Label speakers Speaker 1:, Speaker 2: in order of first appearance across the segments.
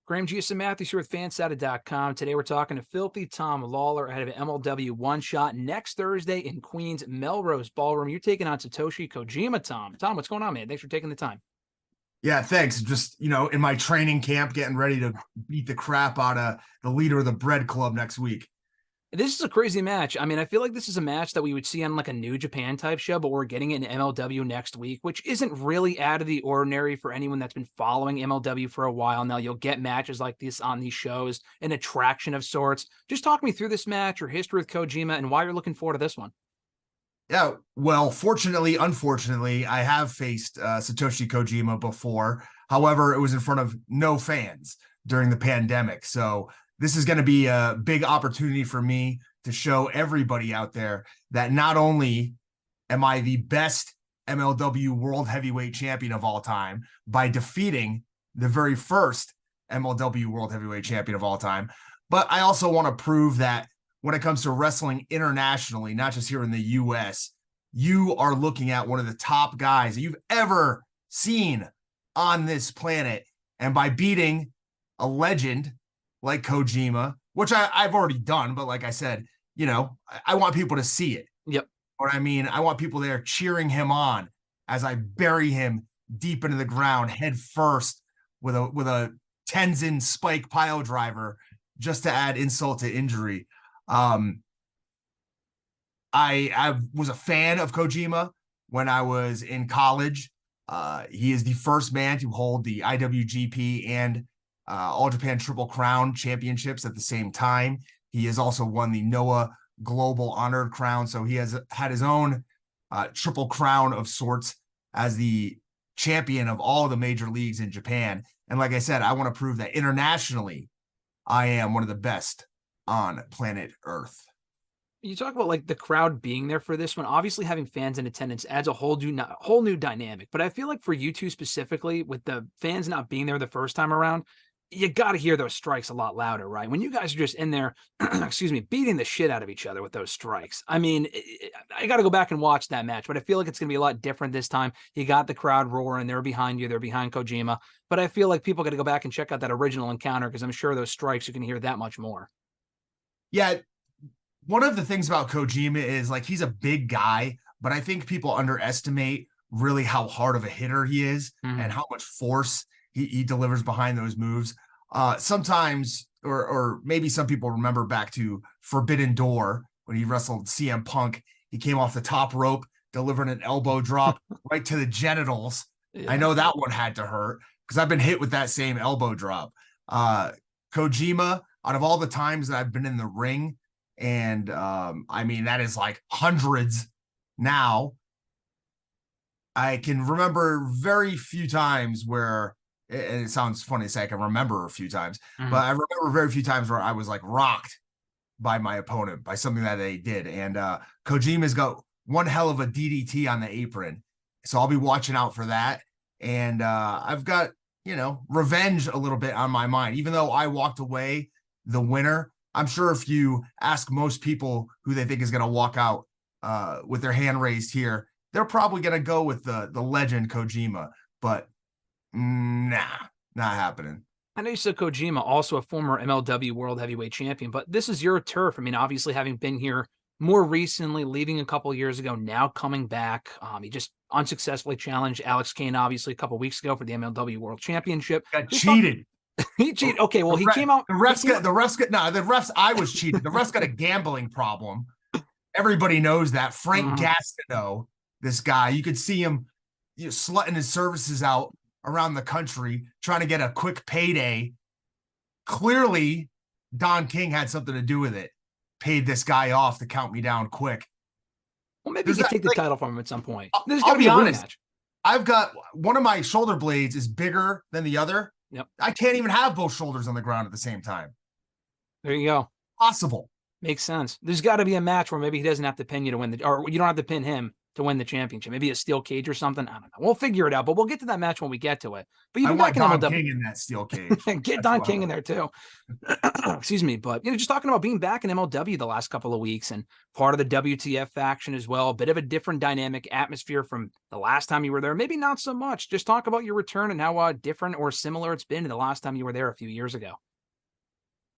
Speaker 1: Graham Giuseppe Matthews here with FanSided.com. Today we're talking to Filthy Tom Lawlor ahead of an MLW one-shot next Thursday in Queens Melrose Ballroom. You're taking on Satoshi Kojima, Tom. Tom, what's going on, man? Thanks for taking the time.
Speaker 2: Yeah, thanks. Just, in my training camp, getting ready to beat the crap out of the leader of the Bread Club next week.
Speaker 1: This is a crazy match. I mean, I feel like this is a match that we would see on like a New Japan type show, but we're getting it in MLW next week, which isn't really out of the ordinary for anyone that's been following MLW for a while now. You'll get matches like this on these shows, an attraction of sorts. Just talk me through this match, your history with Kojima, and why you're looking forward to this one.
Speaker 2: Yeah, well, unfortunately, I have faced Satoshi Kojima before. However, it was in front of no fans during the pandemic. So this is going to be a big opportunity for me to show everybody out there that not only am I the best MLW World Heavyweight Champion of all time by defeating the very first MLW World Heavyweight Champion of all time, but I also want to prove that when it comes to wrestling internationally, not just here in the US, you are looking at one of the top guys that you've ever seen on this planet. And by beating a legend like Kojima, which I've already done, but like I said, I want people to see it.
Speaker 1: Yep.
Speaker 2: What I mean, I want people there cheering him on as I bury him deep into the ground head first with a Tenzin spike pile driver just to add insult to injury. I was a fan of Kojima when I was in college. He is the first man to hold the IWGP and All Japan Triple Crown championships at the same time. He has also won the Noah Global Honored Crown. So he has had his own Triple Crown of sorts as the champion of all the major leagues in Japan. And like I said, I want to prove that internationally, I am one of the best on planet Earth.
Speaker 1: You talk about like the crowd being there for this one. Obviously, having fans in attendance adds a whole new dynamic. But I feel like for you two specifically, with the fans not being there the first time around, you got to hear those strikes a lot louder, right? When you guys are just in there, excuse me, beating the shit out of each other with those strikes. I mean, I got to go back and watch that match, but I feel like it's going to be a lot different this time. You got the crowd roaring. They're behind you. They're behind Kojima. But I feel like people got to go back and check out that original encounter because I'm sure those strikes, you can hear that much more.
Speaker 2: Yeah. One of the things about Kojima is like he's a big guy, but I think people underestimate really how hard of a hitter he is and how much force he delivers behind those moves. Sometimes, or maybe some people remember back to Forbidden Door when he wrestled CM Punk. He came off the top rope, delivering an elbow drop right to the genitals. Yeah. I know that one had to hurt because I've been hit with that same elbow drop. Kojima, out of all the times that I've been in the ring, and I mean, that is like hundreds now, I can remember very few times where, and it sounds funny to say I can remember a few times, but I remember very few times where I was like rocked by my opponent, by something that they did. And Kojima's got one hell of a DDT on the apron. So I'll be watching out for that. And I've got, revenge a little bit on my mind, even though I walked away the winner. I'm sure if you ask most people who they think is going to walk out with their hand raised here, they're probably going to go with the legend Kojima, but nah, not happening.
Speaker 1: I know you said Kojima, also a former MLW World Heavyweight Champion, but this is your turf. I mean, obviously having been here more recently, leaving a couple of years ago, now coming back. He just unsuccessfully challenged Alex Kane, obviously, a couple of weeks ago for the MLW World Championship.
Speaker 2: Got cheated.
Speaker 1: He cheated. Okay, well, he came out.
Speaker 2: The refs, I was cheated. The refs got a gambling problem. Everybody knows that. Frank Gastineau, this guy, you could see him slutting his services out around the country, trying to get a quick payday. Clearly, Don King had something to do with it. Paid this guy off to count me down quick.
Speaker 1: Well, maybe you could take the title from him at some point. There's
Speaker 2: I'll
Speaker 1: got to be
Speaker 2: be honest.
Speaker 1: Match.
Speaker 2: I've got one of my shoulder blades is bigger than the other.
Speaker 1: Yep.
Speaker 2: I can't even have both shoulders on the ground at the same time.
Speaker 1: There you go.
Speaker 2: Possible.
Speaker 1: Makes sense. There's got to be a match where maybe he doesn't have to pin you to win or you don't have to pin him to win the championship? Maybe a steel cage or something. I don't know. We'll figure it out, but we'll get to that match when we get to it. But you've
Speaker 2: I
Speaker 1: been
Speaker 2: want
Speaker 1: back in
Speaker 2: Don
Speaker 1: MLW.
Speaker 2: King in that steel cage.
Speaker 1: Get Don King in there too. Excuse me. But, just talking about being back in MLW the last couple of weeks and part of the WTF faction as well, a bit of a different dynamic atmosphere from the last time you were there. Maybe not so much. Just talk about your return and how different or similar it's been to the last time you were there a few years ago.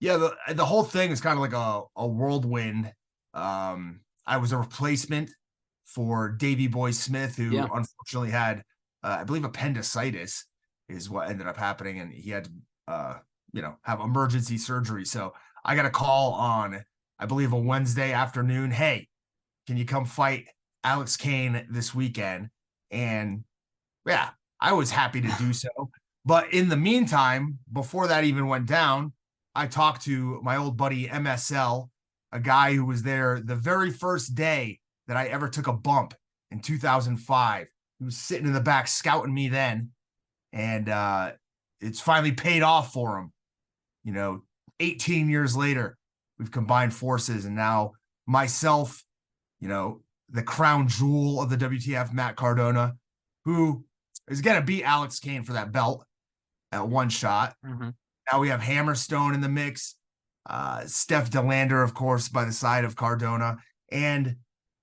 Speaker 2: Yeah, the whole thing is kind of like a whirlwind. I was a replacement for Davey Boy Smith, who unfortunately had, I believe, appendicitis is what ended up happening, and he had to, have emergency surgery. So I got a call on, I believe, a Wednesday afternoon. Hey, can you come fight Alex Kane this weekend? And yeah, I was happy to do so. But in the meantime, before that even went down, I talked to my old buddy MSL, a guy who was there the very first day that I ever took a bump in 2005. He was sitting in the back scouting me then, and it's finally paid off for him. 18 years later, we've combined forces, and now myself, the crown jewel of the WTF, Matt Cardona, who is going to beat Alex Kane for that belt at one shot.
Speaker 1: Mm-hmm.
Speaker 2: Now we have Hammerstone in the mix, Steph DeLander, of course, by the side of Cardona. And,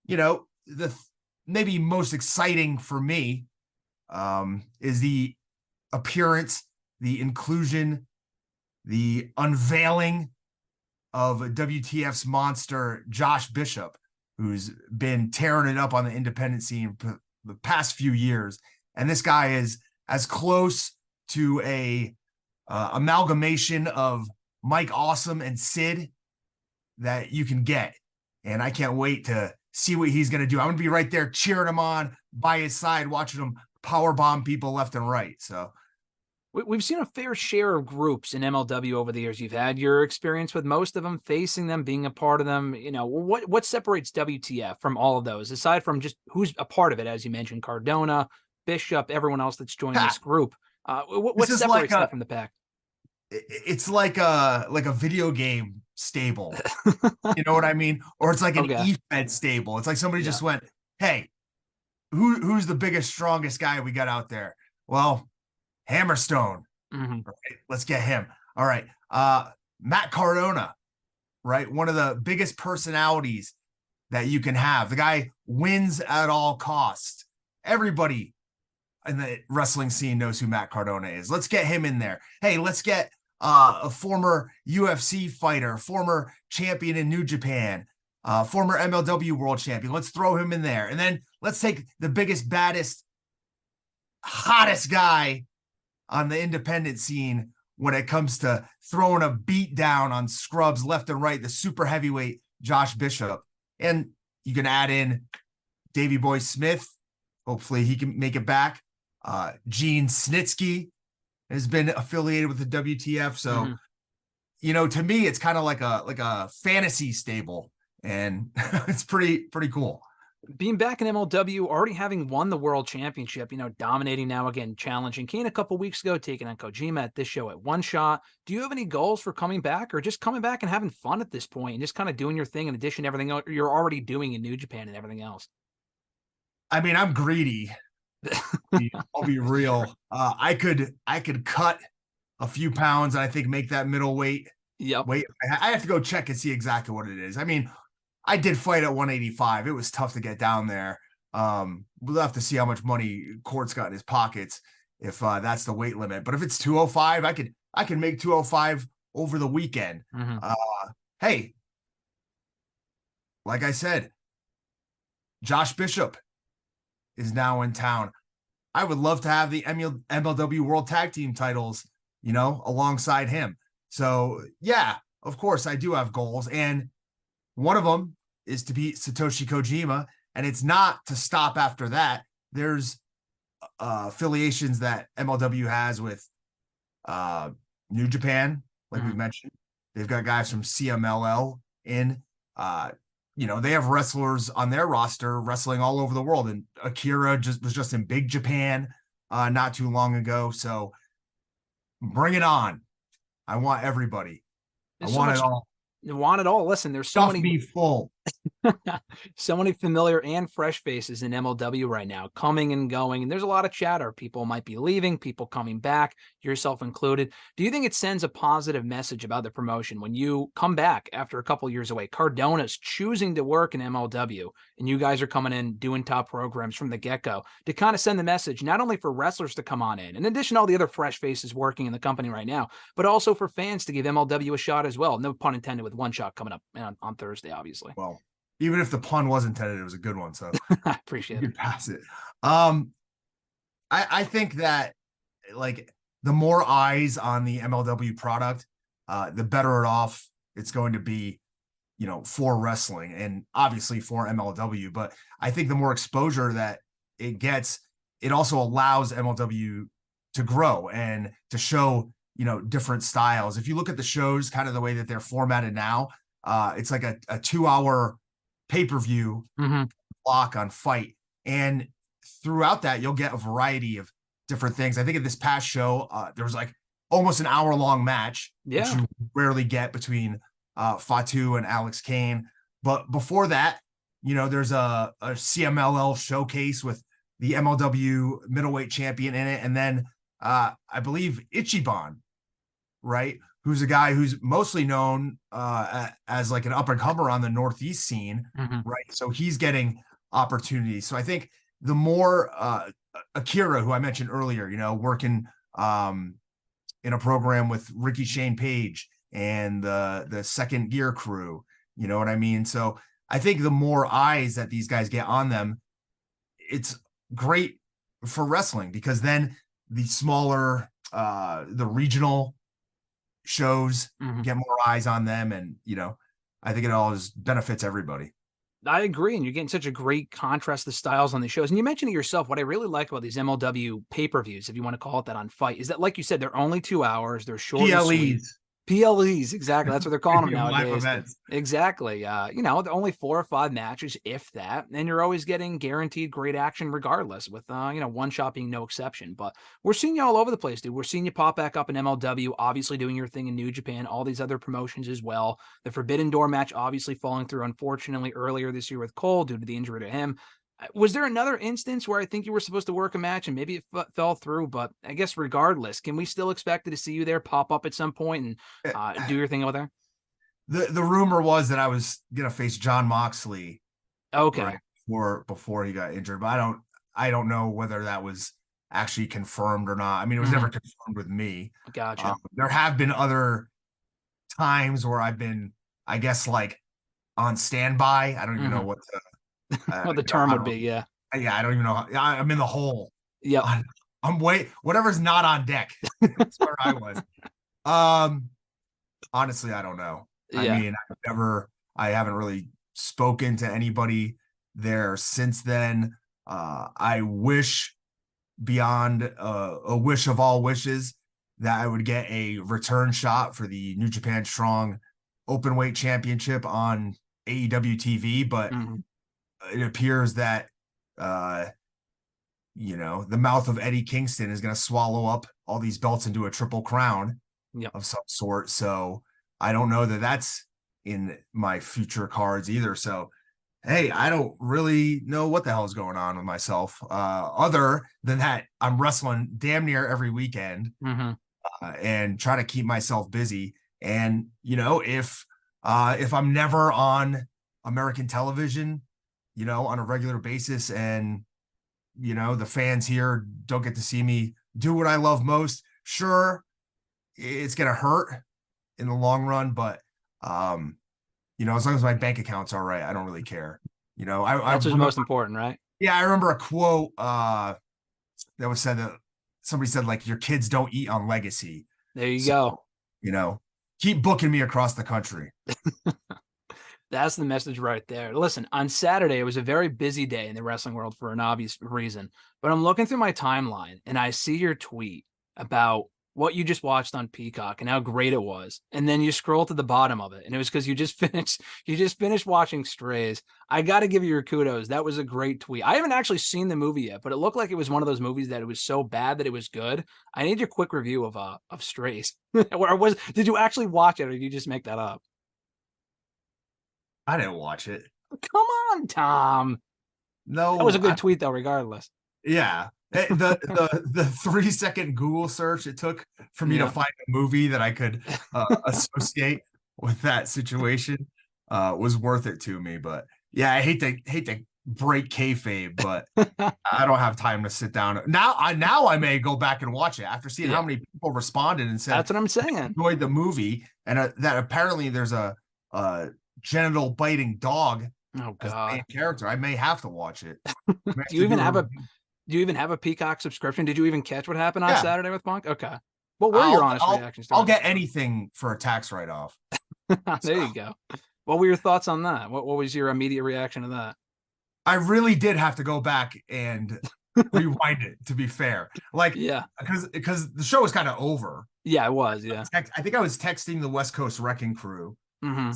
Speaker 2: the maybe most exciting for me is the appearance, the inclusion, the unveiling of WTF's monster, Josh Bishop, who's been tearing it up on the independent scene for the past few years. And this guy is as close to a amalgamation of Mike Awesome and Sid that you can get. And I can't wait to see what he's going to do. I'm going to be right there cheering him on by his side, watching him powerbomb people left and right. So
Speaker 1: we've seen a fair share of groups in MLW over the years. You've had your experience with most of them, facing them, being a part of them. What separates WTF from all of those, aside from just who's a part of it? As you mentioned, Cardona, Bishop, everyone else that's joined this group. What separates that from the pack?
Speaker 2: It's like a video game stable. You know what I mean? Or it's like an eFed stable. It's like somebody just went, hey, who's the biggest, strongest guy we got out there? Well, Hammerstone.
Speaker 1: Mm-hmm.
Speaker 2: Right? Let's get him. All right. Matt Cardona, right? One of the biggest personalities that you can have. The guy wins at all costs. Everybody in the wrestling scene knows who Matt Cardona is. Let's get him in there. Hey, let's get a former UFC fighter, former champion in New Japan, former MLW world champion. Let's throw him in there. And then let's take the biggest, baddest, hottest guy on the independent scene when it comes to throwing a beat down on scrubs left and right, the super heavyweight Josh Bishop. And you can add in Davey Boy Smith. Hopefully he can make it back. Gene Snitsky has been affiliated with the WTF. So, to me, it's kind of like a fantasy stable, and it's pretty cool.
Speaker 1: Being back in MLW, already having won the world championship, dominating now again, challenging Kane a couple weeks ago, taking on Kojima at this show at One Shot. Do you have any goals for coming back, or just coming back and having fun at this point and just kind of doing your thing in addition to everything you're already doing in New Japan and everything else?
Speaker 2: I mean, I'm greedy. I'll be real. I could cut a few pounds and I think make that middleweight.
Speaker 1: Yep.
Speaker 2: Wait, I have to go check and see exactly what it is. I mean, I did fight at 185. It was tough to get down there. We'll have to see how much money Court's got in his pockets if that's the weight limit. But if it's 205, I can make 205 over the weekend. Hey, like I said, Josh Bishop is now in town. I would love to have the MLW World Tag Team titles, alongside him. So yeah, of course I do have goals. And one of them is to beat Satoshi Kojima. And it's not to stop after that. There's affiliations that MLW has with New Japan, like we mentioned. They've got guys from CMLL in. They have wrestlers on their roster wrestling all over the world. And Akira was just in Big Japan not too long ago. So bring it on. I want everybody. I want it all.
Speaker 1: You want it all. Listen, there's so many.
Speaker 2: Me full.
Speaker 1: So many familiar and fresh faces in MLW right now, coming and going. And there's a lot of chatter. People might be leaving, people coming back, yourself included. Do you think it sends a positive message about the promotion when you come back after a couple years away? Cardona's choosing to work in MLW, and you guys are coming in doing top programs from the get-go to kind of send the message, not only for wrestlers to come on in addition to all the other fresh faces working in the company right now, but also for fans to give MLW a shot as well. No pun intended, with one shot coming up on Thursday, obviously.
Speaker 2: Well, even if the pun was intended, it was a good one. So
Speaker 1: I appreciate
Speaker 2: you
Speaker 1: it.
Speaker 2: can pass it. I think that like the more eyes on the MLW product, the better off it's going to be, you know, for wrestling and obviously for MLW. But I think the more exposure that it gets, it also allows MLW to grow and to show, you know, different styles. If you look at the shows, kind of the way that they're formatted now, it's like a 2-hour pay-per-view block on Fight. And throughout that, you'll get a variety of different things. I think at this past show, there was like almost an hour-long match, which you rarely get between Fatu and Alex Kane. But before that, you know, there's a CMLL showcase with the MLW middleweight champion in it. And then I believe Ichiban, right? Who's a guy who's mostly known as like an up-and-comer on the Northeast scene, right? So he's getting opportunities. So I think the more Akira, who I mentioned earlier, you know, working in a program with Ricky Shane Page and the Second Gear crew, you know what I mean? So I think the more eyes that these guys get on them, it's great for wrestling, because then the smaller, the regional shows get more eyes on them. And, you know, I think it always benefits everybody.
Speaker 1: I agree. And you're getting such a great contrast, the styles on the shows. And you mentioned it yourself. What I really like about these MLW pay-per-views, if you want to call it that, on Fight, is that, like you said, they're only 2 hours. They're short and sweet. PLEs, exactly. That's what they're calling them nowadays. Exactly. You know, they're only 4 or 5 matches, if that, and you're always getting guaranteed great action regardless, with you know, one shot being no exception. But we're seeing you all over the place, dude. We're seeing you pop back up in MLW, obviously doing your thing in New Japan, all these other promotions as well. The Forbidden Door match obviously falling through, unfortunately, earlier this year with Cole due to the injury to him. Was there another instance where I think you were supposed to work a match and maybe it fell through? But I guess regardless, can we still expect to see you there, pop up at some point and do your thing over there?
Speaker 2: The rumor was that I was gonna face John Moxley,
Speaker 1: okay,
Speaker 2: right, before he got injured, but I don't know whether that was actually confirmed or not. I mean, it was never confirmed with me.
Speaker 1: Gotcha.
Speaker 2: There have been other times where I've been, I guess, like on standby. I don't even know what
Speaker 1: what the term would be. Yeah,
Speaker 2: I don't even know. I'm in the hole.
Speaker 1: Yeah,
Speaker 2: I'm whatever's not on deck. That's where I was. Honestly, I don't know. I mean, I haven't really spoken to anybody there since then. I wish beyond a wish of all wishes that I would get a return shot for the New Japan Strong Openweight Championship on AEW TV, but it appears that you know, the mouth of Eddie Kingston is going to swallow up all these belts into a triple crown of some sort. So I don't know that that's in my future cards either. So, hey, I don't really know what the hell is going on with myself. Other than that, I'm wrestling damn near every weekend and try to keep myself busy. And, you know, if I'm never on American television, you know, on a regular basis, and, you know, the fans here don't get to see me do what I love most, sure, it's going to hurt in the long run, but, you know, as long as my bank account's all right, I don't really care. You know,
Speaker 1: that's what's most important, right?
Speaker 2: Yeah. I remember a quote that was said that somebody said, like, your kids don't eat on legacy.
Speaker 1: There you go.
Speaker 2: You know, keep booking me across the country.
Speaker 1: That's the message right there. Listen, on Saturday, it was a very busy day in the wrestling world for an obvious reason, but I'm looking through my timeline and I see your tweet about what you just watched on Peacock and how great it was. And then you scroll to the bottom of it, and it was because you just finished watching Strays. I got to give you your kudos. That was a great tweet. I haven't actually seen the movie yet, but it looked like it was one of those movies that it was so bad that it was good. I need your quick review of Strays. Did you actually watch it, or did you just make that up?
Speaker 2: I didn't watch it.
Speaker 1: Come on, Tom.
Speaker 2: No,
Speaker 1: That was a good tweet, though, regardless.
Speaker 2: Yeah. The 3-second Google search it took for me to find a movie that I could associate with that situation was worth it to me. But yeah, I hate to break kayfabe, but I don't have time to sit down. Now I may go back and watch it after seeing how many people responded and said
Speaker 1: that's what I'm saying.
Speaker 2: Enjoyed the movie, and that apparently there's a genital biting dog as the main character. I may have to watch it.
Speaker 1: Do you even have a Peacock subscription? Did you even catch what happened on Saturday with Punk? Okay. What were your honest reactions to it?
Speaker 2: I'll get anything for a tax write-off.
Speaker 1: There you go. What were your thoughts on that? What was your immediate reaction to that?
Speaker 2: I really did have to go back and rewind it, to be fair. Like, because the show was kind of over.
Speaker 1: Yeah, it was. Yeah.
Speaker 2: I think I was texting the West Coast Wrecking Crew.
Speaker 1: Mm-hmm.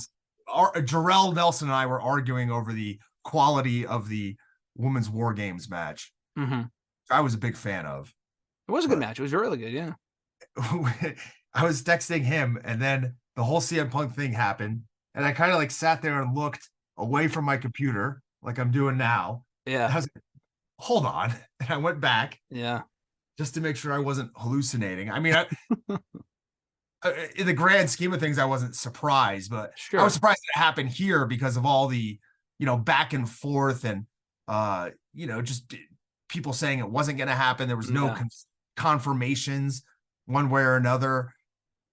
Speaker 2: Jarrell Nelson and I were arguing over the quality of the Women's War Games match.
Speaker 1: Mm-hmm.
Speaker 2: I was a big fan of.
Speaker 1: It was a good match. It was really good. Yeah.
Speaker 2: I was texting him, and then the whole CM Punk thing happened, and I kind of like sat there and looked away from my computer, like I'm doing now.
Speaker 1: Yeah.
Speaker 2: I was like, hold on, and I went back.
Speaker 1: Yeah.
Speaker 2: Just to make sure I wasn't hallucinating. I mean, in the grand scheme of things, I wasn't surprised, but I was surprised that it happened here because of all the, back and forth and, just people saying it wasn't going to happen. There was no confirmations one way or another.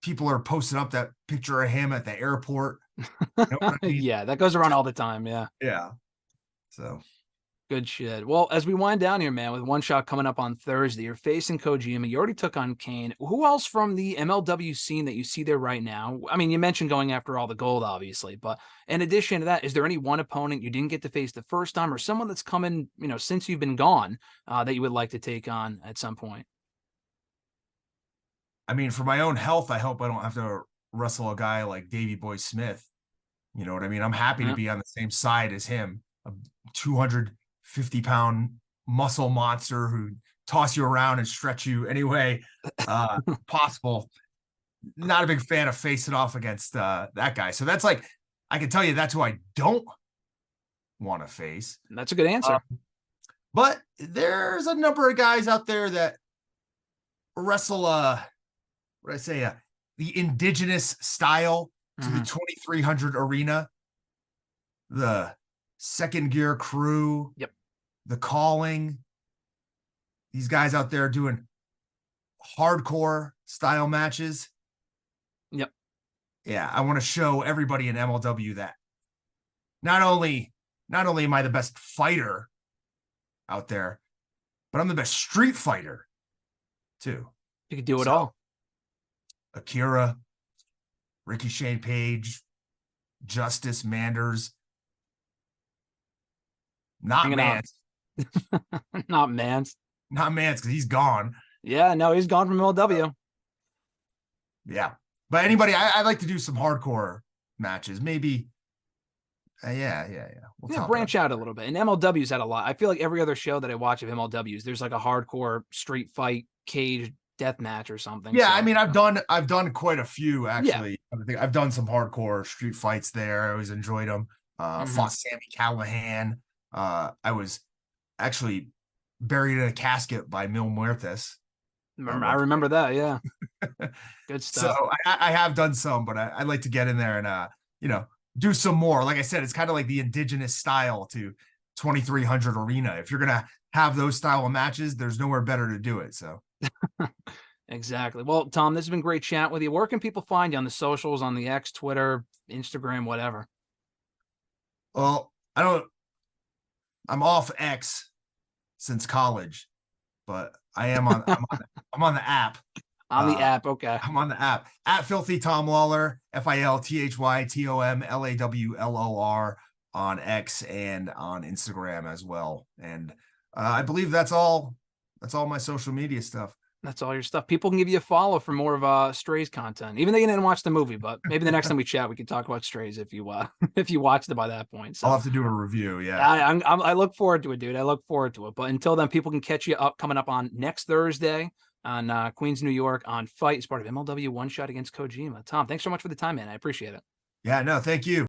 Speaker 2: People are posting up that picture of him at the airport. You know what I mean?
Speaker 1: Yeah, that goes around all the time. Yeah.
Speaker 2: Yeah. So.
Speaker 1: Good shit. Well, as we wind down here, man, with One Shot coming up on Thursday, you're facing Kojima. You already took on Kane. Who else from the MLW scene that you see there right now? I mean, you mentioned going after all the gold, obviously, but in addition to that, is there any one opponent you didn't get to face the first time, or someone that's coming, since you've been gone, that you would like to take on at some point?
Speaker 2: I mean, for my own health, I hope I don't have to wrestle a guy like Davey Boy Smith. You know what I mean? I'm happy to be on the same side as him, a 250-pound muscle monster who toss you around and stretch you any way possible. Not a big fan of facing off against that guy. So that's like, I can tell you that's who I don't want to face.
Speaker 1: That's a good answer.
Speaker 2: But there's a number of guys out there that wrestle, the indigenous style to the 2300 arena, the Second Gear Crew, the Calling. These guys out there doing hardcore style matches.
Speaker 1: Yep.
Speaker 2: Yeah, I want to show everybody in MLW that not only am I the best fighter out there, but I'm the best street fighter too.
Speaker 1: You could do it all.
Speaker 2: Akira, Ricky Shane Page, Justice Manders. Not Mance.
Speaker 1: Not Mance.
Speaker 2: Not Mance, because he's gone.
Speaker 1: Yeah, no, he's gone from MLW.
Speaker 2: Yeah. But anybody, I like to do some hardcore matches. Maybe. We'll
Speaker 1: branch out a little bit. And MLW's had a lot. I feel like every other show that I watch of MLW's, there's like a hardcore street fight cage death match or something.
Speaker 2: Yeah, so, I mean, I've done quite a few actually. Yeah. I've done some hardcore street fights there. I always enjoyed them. Fought Sammy Callahan. I was actually buried in a casket by Mil Muertes.
Speaker 1: I remember that. Yeah. Good stuff.
Speaker 2: So I have done some, but I'd like to get in there and, do some more. Like I said, it's kind of like the indigenous style to 2300 arena. If you're going to have those style of matches, there's nowhere better to do it. So.
Speaker 1: Exactly. Well, Tom, this has been great chat with you. Where can people find you on the socials, on the X, Twitter, Instagram, whatever?
Speaker 2: Well, I'm off X since college, but I am on I'm on the app.
Speaker 1: On the app, okay.
Speaker 2: I'm on the app at Filthy Tom Lawlor, FILTHYTOMLAWLOR on X and on Instagram as well. And I believe that's all my social media stuff.
Speaker 1: That's all your stuff. People can give you a follow for more of Strays content, even though you didn't watch the movie. But maybe the next time we chat, we can talk about Strays if you watched it by that point. So
Speaker 2: I'll have to do a review. Yeah,
Speaker 1: I look forward to it, dude. I look forward to it. But until then, people can catch you coming up on next Thursday on Queens, New York on Fight as part of MLW One Shot against Kojima. Tom, thanks so much for the time, man. I appreciate it.
Speaker 2: Yeah, no, thank you.